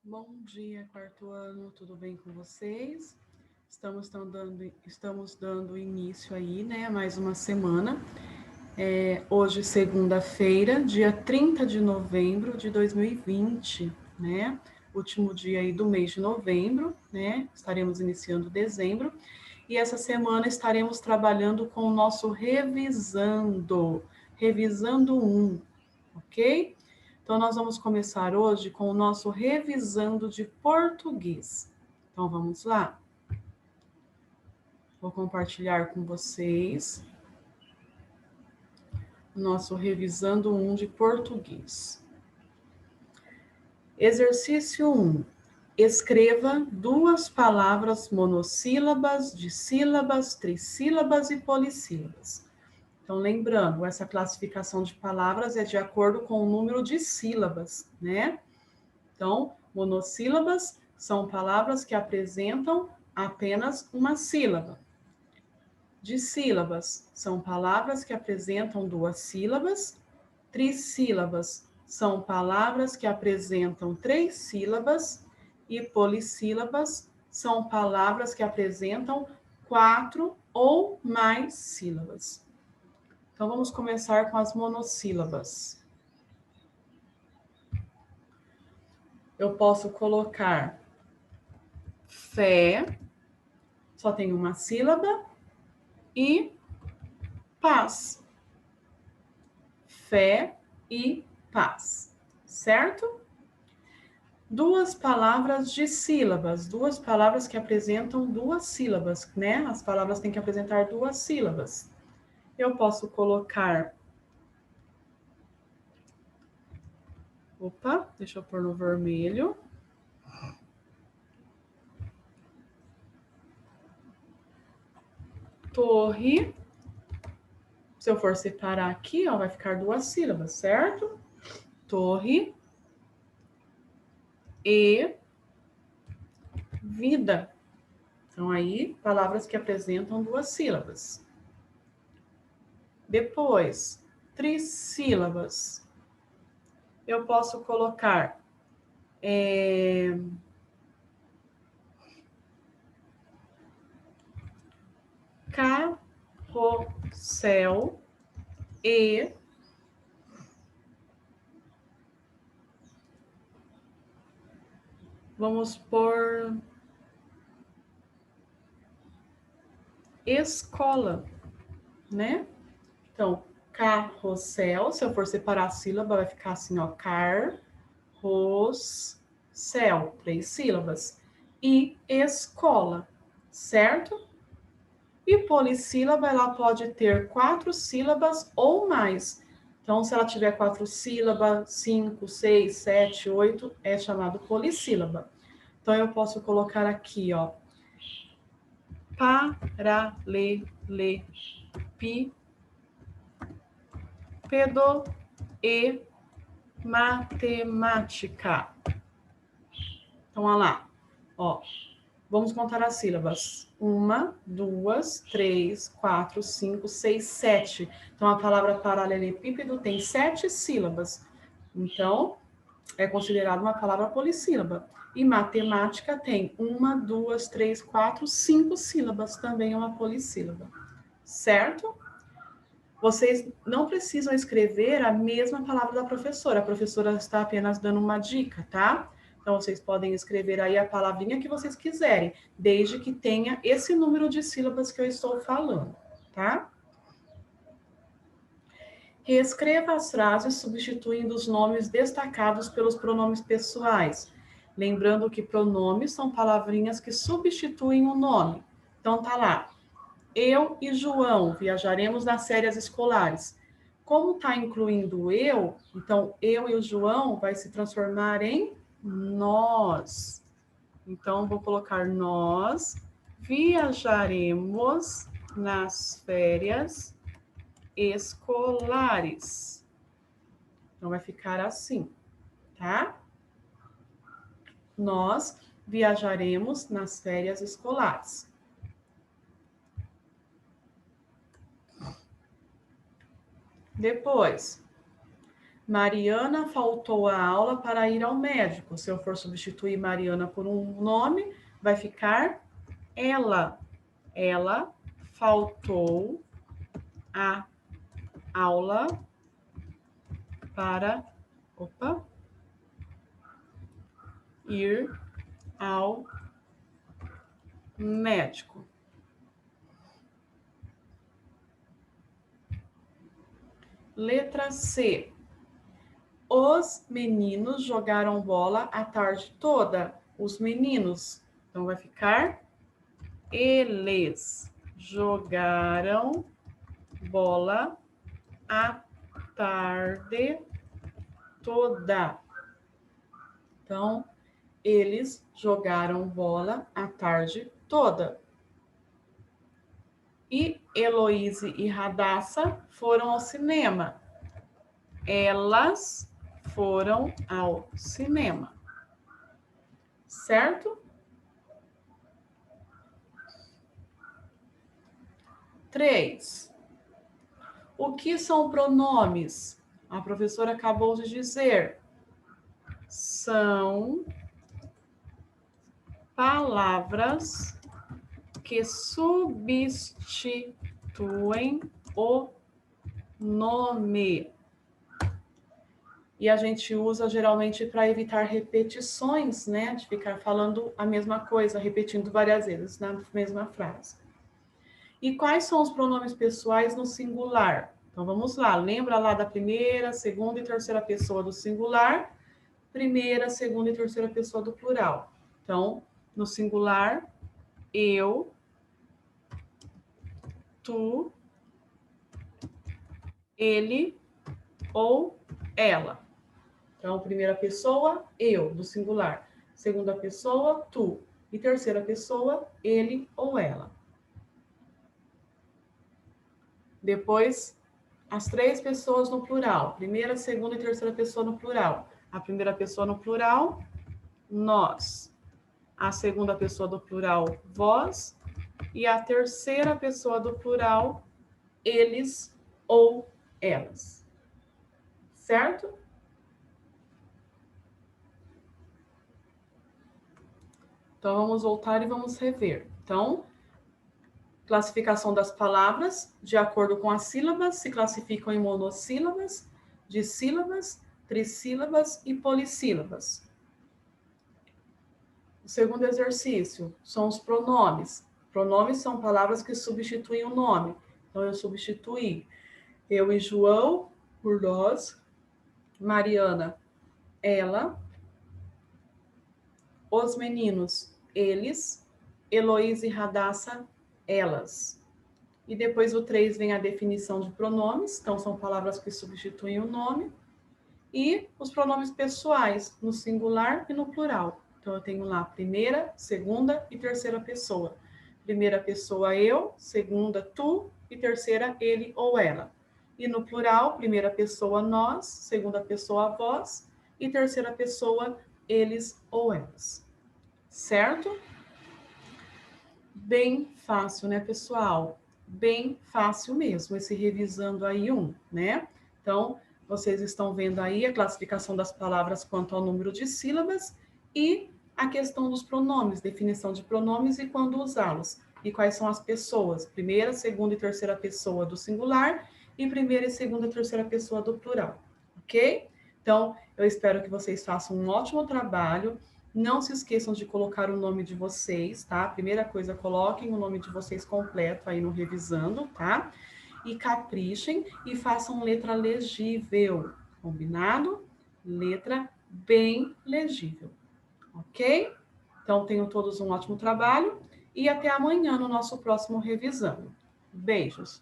Bom dia, quarto ano, tudo bem com vocês? Estamos dando início aí, né, a mais uma semana. Hoje, segunda-feira, dia 30 de novembro de 2020, né? Último dia aí do mês de novembro, né? Estaremos iniciando dezembro. E essa semana estaremos trabalhando com o nosso Revisando 1, ok? Então, nós vamos começar hoje com o nosso revisando de português. Então, vamos lá? Vou compartilhar com vocês o nosso revisando 1 de português. Exercício 1. Escreva duas palavras monossílabas, dissílabas, trissílabas e polissílabas. Então, lembrando, essa classificação de palavras é de acordo com o número de sílabas, né? Então, monossílabas são palavras que apresentam apenas uma sílaba. Dissílabas são palavras que apresentam duas sílabas. Trissílabas são palavras que apresentam três sílabas. E polissílabas são palavras que apresentam quatro ou mais sílabas. Então, vamos começar com as monossílabas. Eu posso colocar fé, só tem uma sílaba, e paz. Fé e paz, certo? Duas palavras de sílabas, duas palavras que apresentam duas sílabas, né? As palavras têm que apresentar duas sílabas. Eu posso colocar... Opa, deixa eu pôr no vermelho. Torre. Se eu for separar aqui, ó, vai ficar duas sílabas, certo? Torre e vida. Então, aí, palavras que apresentam duas sílabas. Depois, trissílabas. Eu posso colocar carrossel e vamos por escola, né? Então, carrossel, se eu for separar a sílaba, vai ficar assim, ó, carrossel, três sílabas. E escola, certo? E polissílaba, ela pode ter quatro sílabas ou mais. Então, se ela tiver quatro sílabas, 5, 6, 7, 8, é chamado polissílaba. Então, eu posso colocar aqui, ó, paralelepípedo e matemática. Então, olha lá, ó. Vamos contar as sílabas. 1, 2, 3, 4, 5, 6, 7. Então, a palavra paralelepípedo tem 7 sílabas. Então, é considerada uma palavra polissílaba. E matemática tem 1, 2, 3, 4, 5 sílabas. Também é uma polissílaba. Certo? Vocês não precisam escrever a mesma palavra da professora. A professora está apenas dando uma dica, tá? Então, vocês podem escrever aí a palavrinha que vocês quiserem, desde que tenha esse número de sílabas que eu estou falando, tá? Reescreva as frases substituindo os nomes destacados pelos pronomes pessoais. Lembrando que pronomes são palavrinhas que substituem o nome. Então, tá lá. Eu e João viajaremos nas férias escolares. Como está incluindo eu, então eu e o João vai se transformar em nós. Então, vou colocar nós viajaremos nas férias escolares. Então, vai ficar assim, tá? Nós viajaremos nas férias escolares. Depois, Mariana faltou a aula para ir ao médico. Se eu for substituir Mariana por um nome, vai ficar ela. Ela faltou a aula para ir ao médico. Letra C. Os meninos jogaram bola a tarde toda. Os meninos. Então, vai ficar eles jogaram bola a tarde toda. Então, eles jogaram bola a tarde toda. E Heloíse e Radassa foram ao cinema. Elas foram ao cinema. Certo? 3. O que são pronomes? A professora acabou de dizer. São palavras que substituem o nome. E a gente usa geralmente para evitar repetições, né? De ficar falando a mesma coisa, repetindo várias vezes na mesma frase. E quais são os pronomes pessoais no singular? Então vamos lá, lembra lá da primeira, segunda e terceira pessoa do singular, primeira, segunda e terceira pessoa do plural. Então, no singular, eu, tu, ele ou ela. Então, primeira pessoa, eu, do singular. Segunda pessoa, tu. E terceira pessoa, ele ou ela. Depois, as três pessoas no plural. Primeira, segunda e terceira pessoa no plural. A primeira pessoa no plural, nós. A segunda pessoa do plural, vós. E a terceira pessoa do plural, eles ou elas. Certo? Então, vamos voltar e vamos rever. Então, classificação das palavras, de acordo com as sílabas, se classificam em monossílabas, dissílabas, trissílabas e polissílabas. O segundo exercício são os pronomes. Pronomes são palavras que substituem o nome. Então, eu substituí eu e João por nós, Mariana, ela, os meninos, eles, Heloísa e Radassa, elas. E depois o 3 vem a definição de pronomes, então são palavras que substituem o nome. E os pronomes pessoais, no singular e no plural. Então eu tenho lá primeira, segunda e terceira pessoa. Primeira pessoa eu, segunda tu e terceira ele ou ela. E no plural, primeira pessoa nós, segunda pessoa vós e terceira pessoa eles ou elas. Certo? Bem fácil, né, pessoal? Bem fácil mesmo, esse revisando aí né? Então, vocês estão vendo aí a classificação das palavras quanto ao número de sílabas e a questão dos pronomes, definição de pronomes e quando usá-los. E quais são as pessoas, primeira, segunda e terceira pessoa do singular e primeira e segunda e terceira pessoa do plural, ok? Então, eu espero que vocês façam um ótimo trabalho. Não se esqueçam de colocar o nome de vocês, tá? Primeira coisa, coloquem o nome de vocês completo aí no revisando, tá? E caprichem e façam letra legível, combinado? Letra bem legível, ok? Então, tenham todos um ótimo trabalho e até amanhã no nosso próximo revisando. Beijos!